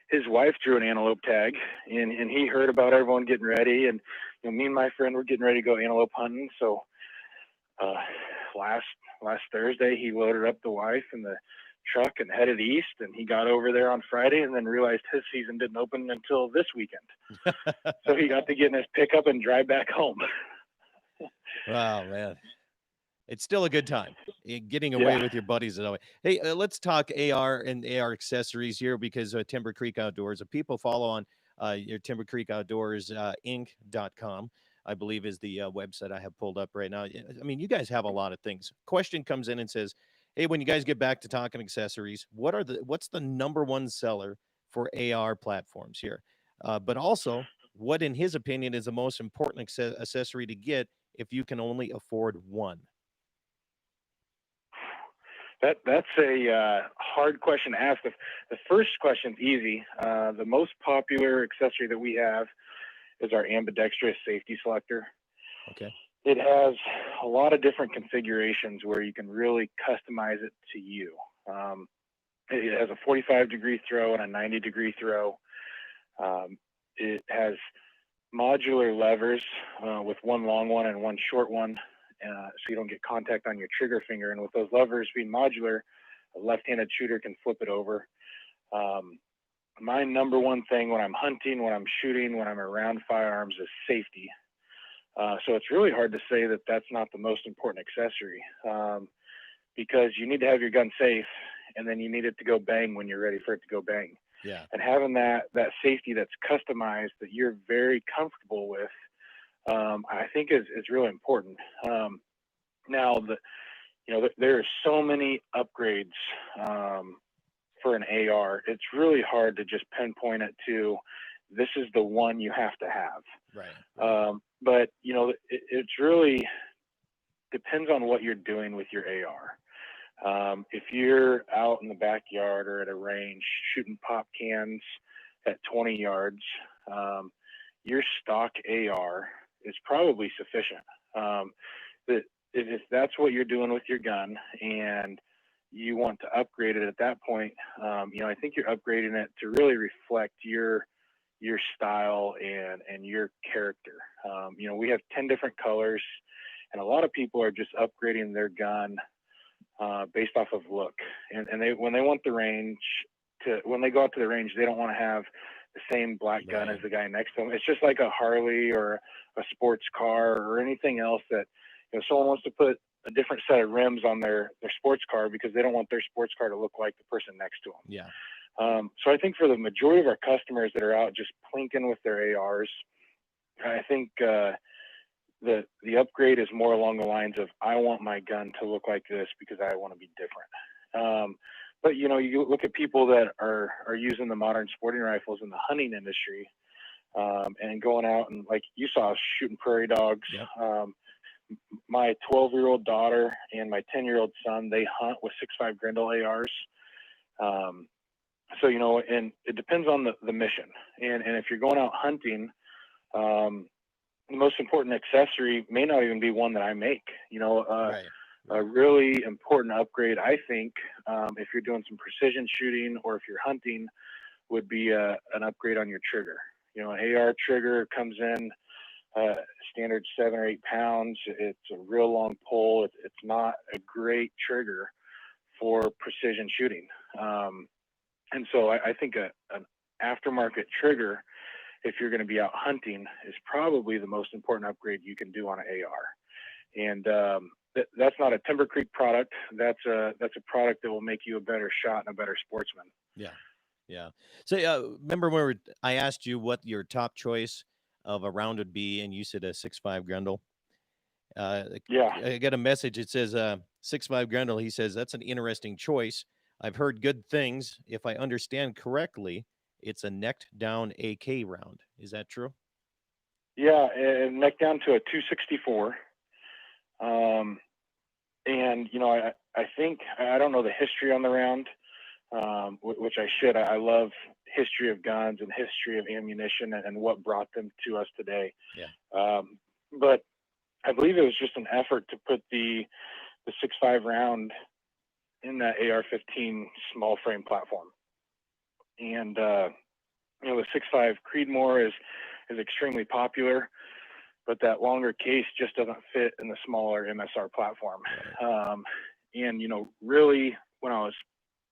his wife drew an antelope tag, and he heard about everyone getting ready, and me and my friend were getting ready to go antelope hunting. So last Thursday, he loaded up the wife in the truck and headed east, and he got over there on Friday and then realized his season didn't open until this weekend. So he got to get in his pickup and drive back home. Wow, man. It's still a good time getting away with your buddies. Hey, let's talk AR and AR accessories here, because Timber Creek Outdoors, people follow on your Timber Creek Outdoors Inc.com, I believe is the website I have pulled up right now. I mean, you guys have a lot of things. Question comes in and says, hey, when you guys get back to talking accessories, what's the number one seller for AR platforms here? But also, what in his opinion is the most important accessory to get if you can only afford one? That's a hard question to ask. The first question's easy. The most popular accessory that we have is our ambidextrous safety selector. Okay. It has a lot of different configurations where you can really customize it to you. It has a 45-degree throw and a 90-degree throw. It has modular levers with one long one and one short one, so you don't get contact on your trigger finger. And with those levers being modular, a left-handed shooter can flip it over. My number one thing when I'm hunting, when I'm shooting, when I'm around firearms is safety. So it's really hard to say that that's not the most important accessory, because you need to have your gun safe, and then you need it to go bang when you're ready for it to go bang. Yeah. And having that safety that's customized, that you're very comfortable with, I think is really important. Now, there are so many upgrades for an AR. It's really hard to just pinpoint it to this is the one you have to have. Right. But it's really depends on what you're doing with your AR. If you're out in the backyard or at a range shooting pop cans at 20 yards, your stock AR is probably sufficient. If that's what you're doing with your gun and you want to upgrade it at that point, I think you're upgrading it to really reflect your style and your character. We have 10 different colors, and a lot of people are just upgrading their gun based off of look. And when they want the range when they go out to the range, they don't want to have the same black gun as the guy next to them. It's just like a Harley or a sports car or anything else that someone wants to put a different set of rims on their sports car because they don't want their sports car to look like the person next to them. Yeah. So I think for the majority of our customers that are out just plinking with their ARs, I think the upgrade is more along the lines of, I want my gun to look like this because I want to be different. But you look at people that are using the modern sporting rifles in the hunting industry, and going out and, like you saw, shooting prairie dogs. Yep. My 12-year-old daughter and my 10-year-old son, they hunt with 6.5 Grendel ARs. So and it depends on the mission. And if you're going out hunting, the most important accessory may not even be one that I make. Right. A really important upgrade, I think, if you're doing some precision shooting or if you're hunting, would be an upgrade on your trigger. An AR trigger comes in standard 7 or 8 pounds. It's a real long pull. It's not a great trigger for precision shooting. And so I think an aftermarket trigger, if you're going to be out hunting, is probably the most important upgrade you can do on an AR. And that's not a Timber Creek product. That's a product that will make you a better shot and a better sportsman. Yeah, yeah. So remember when I asked you what your top choice of a round would be, and you said a 6.5 Grendel. Yeah. I got a message. It says 6.5 Grendel. He says that's an interesting choice. I've heard good things. If I understand correctly, it's a necked down AK round. Is that true? Yeah, and neck down to a 264. And you know, I think I don't know the history on the round, which I should. I love history of guns and history of ammunition and what brought them to us today. Yeah. But I believe it was just an effort to put the 6.5 round in that AR-15 small frame platform. And you know, the 6.5 Creedmoor is extremely popular, but that longer case just doesn't fit in the smaller MSR platform. And you know, really, when I was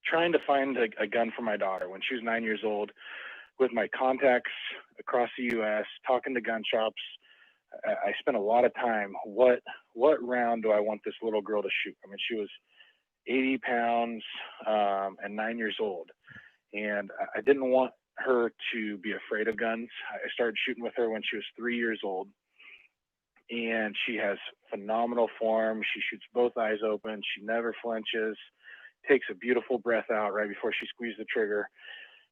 trying to find a gun for my daughter when she was 9 years old, with my contacts across the U.S., talking to gun shops, I spent a lot of time. What round do I want this little girl to shoot? I mean, she was 80 pounds and 9 years old, and I didn't want her to be afraid of guns. I started shooting with her when she was 3 years old, and she has phenomenal form. She shoots both eyes open. She never flinches, takes a beautiful breath out right before she squeezed the trigger.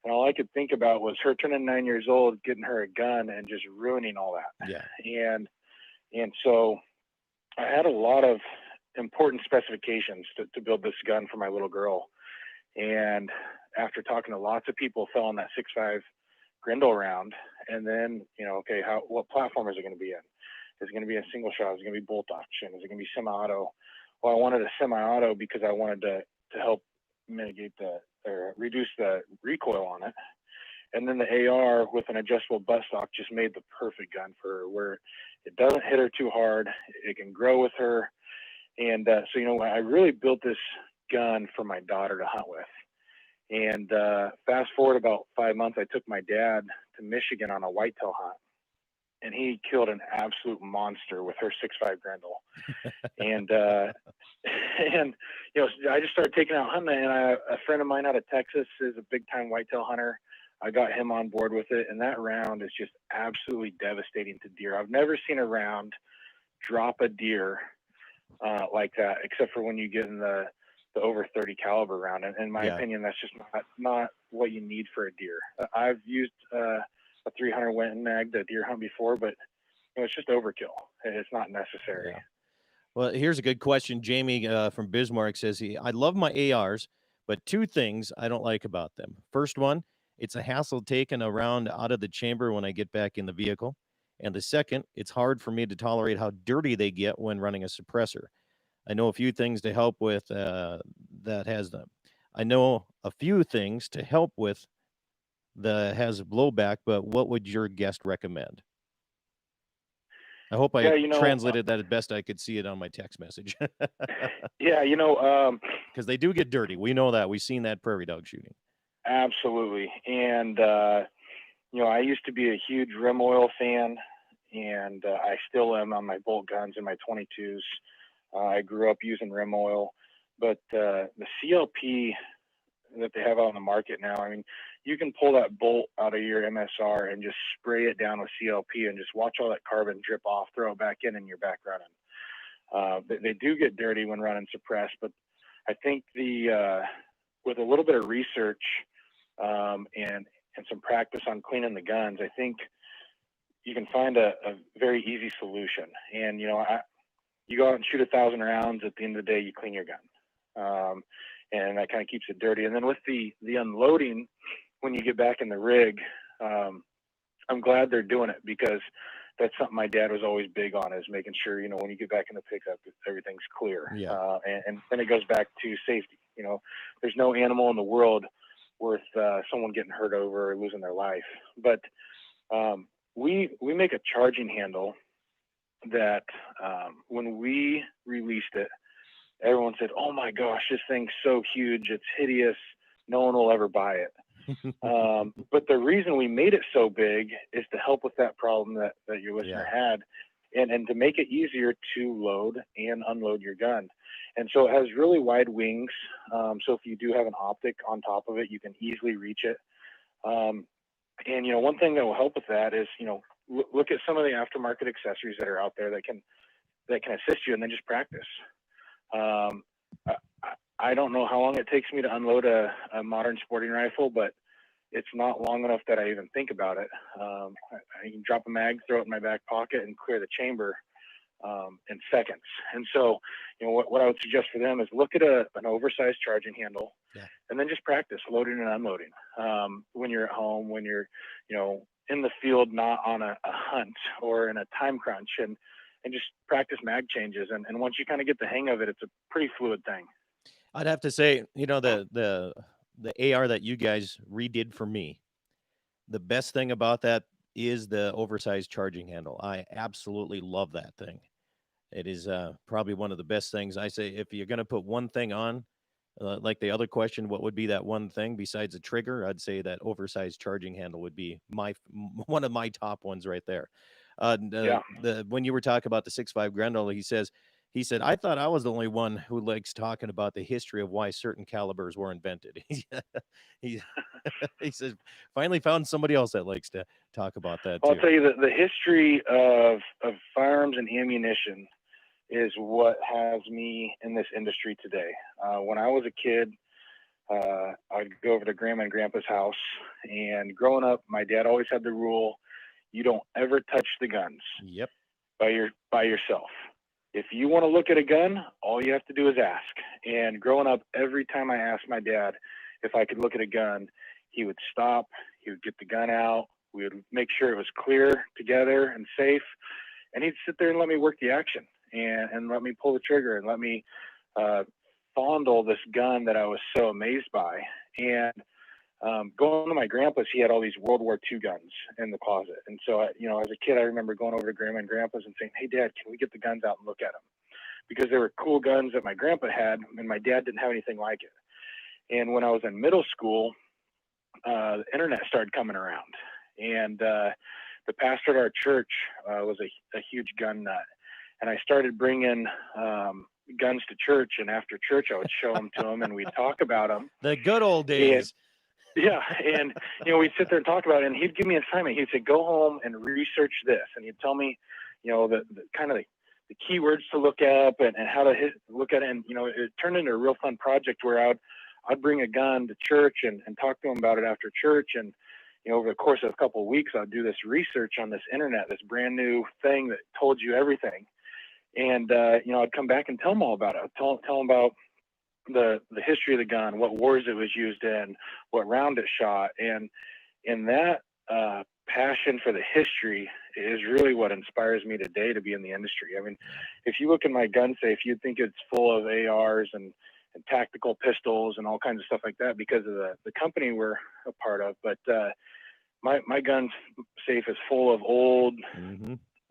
And all I could think about was her turning 9 years old, getting her a gun and just ruining all that. Yeah. And so I had a lot of important specifications to build this gun for my little girl. And after talking to lots of people, fell on that 6.5 Grendel round. And then, you know, okay, what platform is it going to be in? Is it going to be a single shot? Is it going to be bolt action? Is it going to be semi-auto? Well, I wanted a semi-auto because I wanted to help mitigate or reduce the recoil on it. And then the AR with an adjustable buttstock just made the perfect gun for her, where it doesn't hit her too hard. It can grow with her. And so, you know, I really built this gun for my daughter to hunt with. And fast forward about 5 months, I took my dad to Michigan on a whitetail hunt, and he killed an absolute monster with her 6.5 Grendel. And and you know, I just started taking out hunting, and a friend of mine out of Texas is a big time whitetail hunter. I got him on board with it, and that round is just absolutely devastating to deer. I've never seen a round drop a deer like that, except for when you get in the over 30 caliber round. And in my opinion, that's just not what you need for a deer. I've used a 300 Went and Mag to deer hunt before, but you know, it's just overkill. It's not necessary. Yeah. Well, here's a good question. Jamie from Bismarck says, I love my ARs, but two things I don't like about them. First one, it's a hassle taking a round out of the chamber when I get back in the vehicle. And the second, it's hard for me to tolerate how dirty they get when running a suppressor. I know a few things to help with that has them. I know a few things to help with that has blowback, but what would your guest recommend? I hope I translated that as best I could see it on my text message. Yeah, you know, because they do get dirty. We know that. We've seen that prairie dog shooting. Absolutely. And, you know, I used to be a huge rim oil fan, and I still am on my bolt guns and my 22s. I grew up using rim oil, but the CLP that they have out on the market now, I mean, you can pull that bolt out of your MSR and just spray it down with CLP and just watch all that carbon drip off, throw it back in, and you're back running. They do get dirty when running suppressed, but I think with a little bit of research and some practice on cleaning the guns, I think you can find a very easy solution. And, you know, you go out and shoot 1,000 rounds. At the end of the day, you clean your gun. And that kind of keeps it dirty. And then with the unloading, when you get back in the rig, I'm glad they're doing it, because that's something my dad was always big on, is making sure, you know, when you get back in the pickup, everything's clear. Yeah. And then it goes back to safety. You know, there's no animal in the world worth someone getting hurt over or losing their life. But we make a charging handle that when we released it, everyone said, "Oh my gosh, this thing's so huge, it's hideous." no one will ever buy it. But the reason we made it so big is to help with that problem that your listener had, and to make it easier to load and unload your gun. And so it has really wide wings. So if you do have an optic on top of it, you can easily reach it. And, one thing that will help with that is, look at some of the aftermarket accessories that are out there that can assist you, and then just practice. I don't know how long it takes me to unload a modern sporting rifle, but it's not long enough that I even think about it. I can drop a mag, throw it in my back pocket, and clear the chamber in seconds. And so, what I would suggest for them is look at an oversized charging handle, and then just practice loading and unloading. When you're at home, when you're, in the field, not on a hunt or in a time crunch, and just practice mag changes. And once you kind of get the hang of it, it's a pretty fluid thing. I'd have to say, the AR that you guys redid for me, the best thing about that is the oversized charging handle. I absolutely love that thing. It is probably one of the best things. I say, if you're going to put one thing on, like the other question, what would be that one thing besides a trigger? I'd say that oversized charging handle would be one of my top ones right there. When you were talking about the 6.5 Grendel, he said, I thought I was the only one who likes talking about the history of why certain calibers were invented. he says, finally found somebody else that likes to talk about that too. I'll tell you that the history of firearms and ammunition is what has me in this industry today. When I was a kid, I'd go over to Grandma and Grandpa's house, and growing up, my dad always had the rule, you don't ever touch the guns. Yep. By yourself. If you want to look at a gun, all you have to do is ask. And growing up, every time I asked my dad if I could look at a gun, he would stop, he would get the gun out, we would make sure it was clear together and safe, and he'd sit there and let me work the action and let me pull the trigger and let me fondle this gun that I was so amazed by. And going to my grandpa's, he had all these World War II guns in the closet. And so, as a kid, I remember going over to Grandma and Grandpa's and saying, hey, Dad, can we get the guns out and look at them? Because there were cool guns that my grandpa had, and my dad didn't have anything like it. And when I was in middle school, the internet started coming around. And the pastor at our church was a huge gun nut. And I started bringing guns to church, and after church, I would show them to him, and we'd talk about them. The good old days. And we'd sit there and talk about it, and he'd give me an assignment. He'd say, go home and research this, and he'd tell me, the kind of the keywords to look up and how to look at it. And it turned into a real fun project where I'd bring a gun to church and talk to him about it after church. And over the course of a couple of weeks, I'd do this research on this internet, this brand new thing that told you everything. And I'd come back and tell him all about it. I'd tell him about the history of the gun, what wars it was used in, what round it shot. And that passion for the history is really what inspires me today to be in the industry. I mean, if you look in my gun safe, you'd think it's full of ARs and tactical pistols and all kinds of stuff like that because of the company we're a part of. But my gun safe is full of old,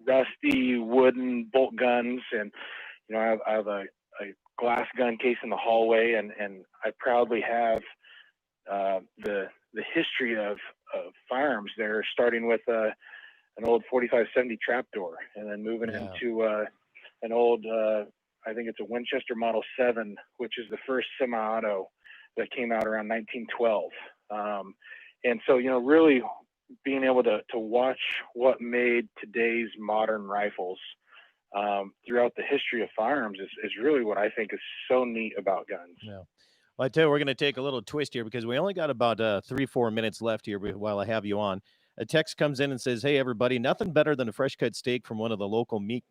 rusty wooden bolt guns. And, I have a glass gun case in the hallway, and I proudly have the history of firearms there, starting with an old 4570 trapdoor, and then moving into an old, I think it's a Winchester Model 7, which is the first semi-auto that came out around 1912. And so, really being able to watch what made today's modern rifles throughout the history of firearms is really what I think is so neat about guns. Yeah. Well, I tell you, we're going to take a little twist here because we only got about 3-4 minutes left here while I have you on. A text comes in and says, hey, everybody, nothing better than a fresh cut steak from one of the local meat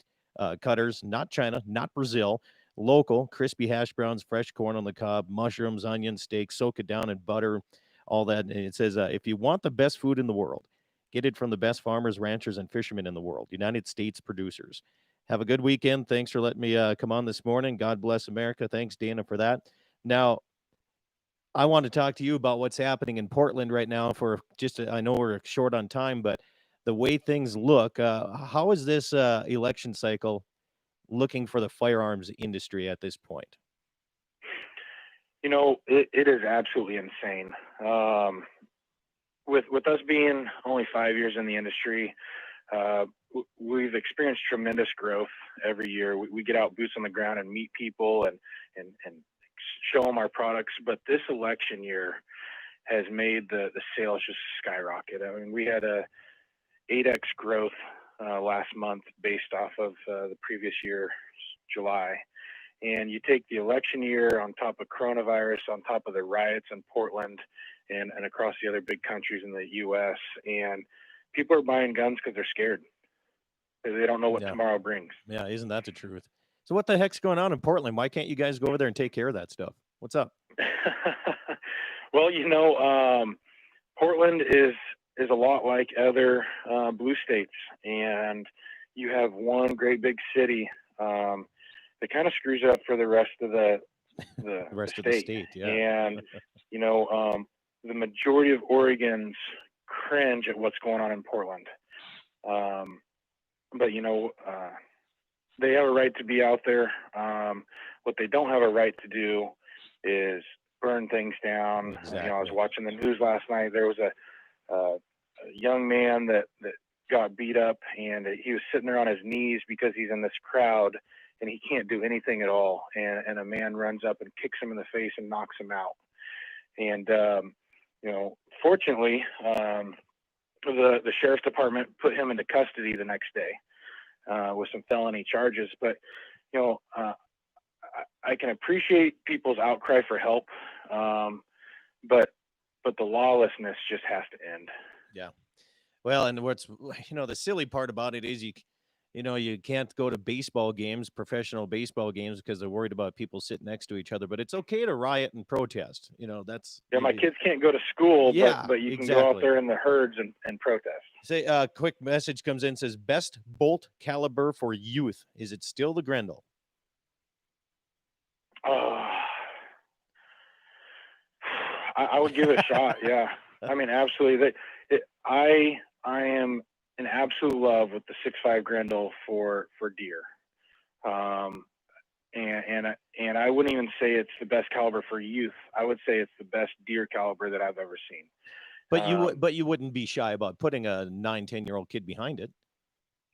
cutters, not China, not Brazil, local, crispy hash browns, fresh corn on the cob, mushrooms, onion, steak, soak it down in butter, all that. And it says, if you want the best food in the world, get it from the best farmers, ranchers, and fishermen in the world, United States producers. Have a good weekend. Thanks for letting me come on this morning. God bless America. Thanks, Dana, for that. Now, I want to talk to you about what's happening in Portland right now I know we're short on time, but the way things look, how is this election cycle looking for the firearms industry at this point? It is absolutely insane. With us being only 5 years in the industry, we've experienced tremendous growth every year. We get out boots on the ground and meet people and show them our products. But this election year has made the sales just skyrocket. I mean, we had a 8x growth last month based off of the previous year, July. And you take the election year on top of coronavirus, on top of the riots in Portland and across the other big countries in the U.S., and people are buying guns because they're scared. They don't know what tomorrow brings. Yeah, isn't that the truth? So what the heck's going on in Portland? Why can't you guys go over there and take care of that stuff? What's up? Well, Portland is a lot like other blue states, and you have one great big city that kind of screws it up for the rest of the rest of state. the state. Yeah, and the majority of Oregons cringe at what's going on in Portland. But they have a right to be out there. What they don't have a right to do is burn things down. Exactly. I was watching the news last night. There was a young man that got beat up, and he was sitting there on his knees because he's in this crowd and he can't do anything at all. And a man runs up and kicks him in the face and knocks him out. And fortunately, the sheriff's department put him into custody the next day with some felony charges. But I can appreciate people's outcry for help, but the lawlessness just has to end. Yeah. Well, and what's the silly part about it is you can't go to baseball games, professional baseball games, because they're worried about people sitting next to each other. But it's okay to riot and protest. That's my kids can't go to school, yeah, but you exactly. can go out there in the herds and protest. Say a quick message comes in, says best bolt caliber for youth. Is it still the Grendel? I would give it a shot. Yeah, I mean, absolutely. I am in absolute love with the 6.5 Grendel for deer. And I wouldn't even say it's the best caliber for youth. I would say it's the best deer caliber that I've ever seen. But you wouldn't be shy about putting a 9-10-year-old kid behind it.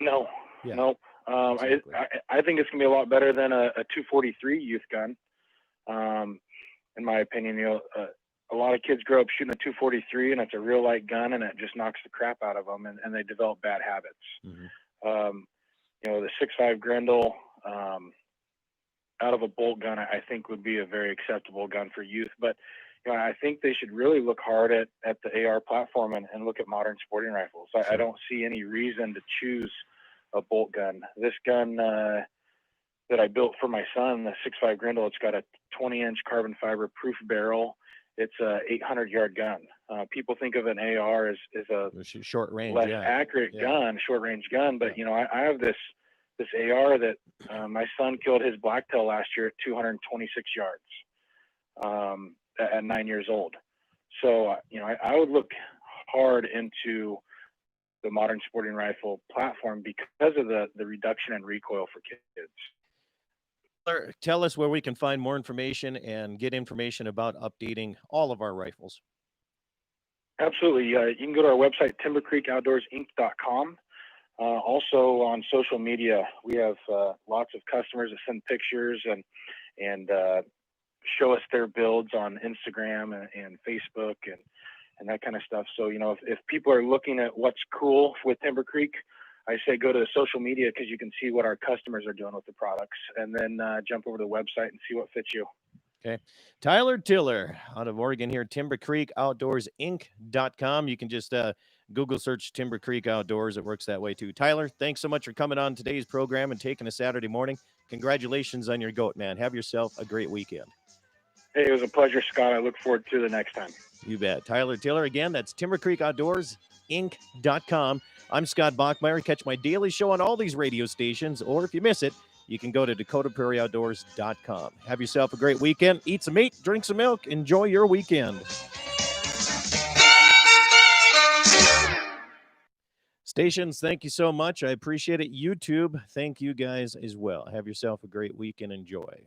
No. Yeah, nope. exactly. I think it's gonna be a lot better than a 243 youth gun. In my opinion, a lot of kids grow up shooting a 243 and it's a real light gun and it just knocks the crap out of them and they develop bad habits. Mm-hmm. The 6.5 Grendel out of a bolt gun, I think would be a very acceptable gun for youth. But I think they should really look hard at the AR platform and look at modern sporting rifles. Sure. I don't see any reason to choose a bolt gun. This gun that I built for my son, the 6.5 Grendel, it's got a 20-inch carbon fiber proof barrel. It's a 800-yard gun. People think of an AR as a short range, less accurate gun, short range gun. But I have this AR that my son killed his blacktail last year at 226 yards at 9 years old. So I would look hard into the modern sporting rifle platform because of the reduction in recoil for kids. Tell us where we can find more information and get information about updating all of our rifles. Absolutely. You can go to our website, timbercreekoutdoorsinc.com. Also on social media, we have lots of customers that send pictures and show us their builds on Instagram and Facebook and that kind of stuff. So, if people are looking at what's cool with Timber Creek, I say go to the social media because you can see what our customers are doing with the products, and then jump over to the website and see what fits you. Okay. Tyler Tiller out of Oregon here, timbercreekoutdoorsinc.com. You can just Google search Timber Creek Outdoors. It works that way too. Tyler, thanks so much for coming on today's program and taking a Saturday morning. Congratulations on your goat, man. Have yourself a great weekend. Hey, it was a pleasure, Scott. I look forward to the next time. You bet. Tyler Tiller, again, that's timbercreekoutdoorsinc.com. I'm Scott Bachmeyer. Catch my daily show on all these radio stations, or if you miss it, you can go to dakotaprairieoutdoors.com. Have yourself a great weekend. Eat some meat, drink some milk. Enjoy your weekend. Stations, thank you so much. I appreciate it. YouTube, thank you guys as well. Have yourself a great week and enjoy.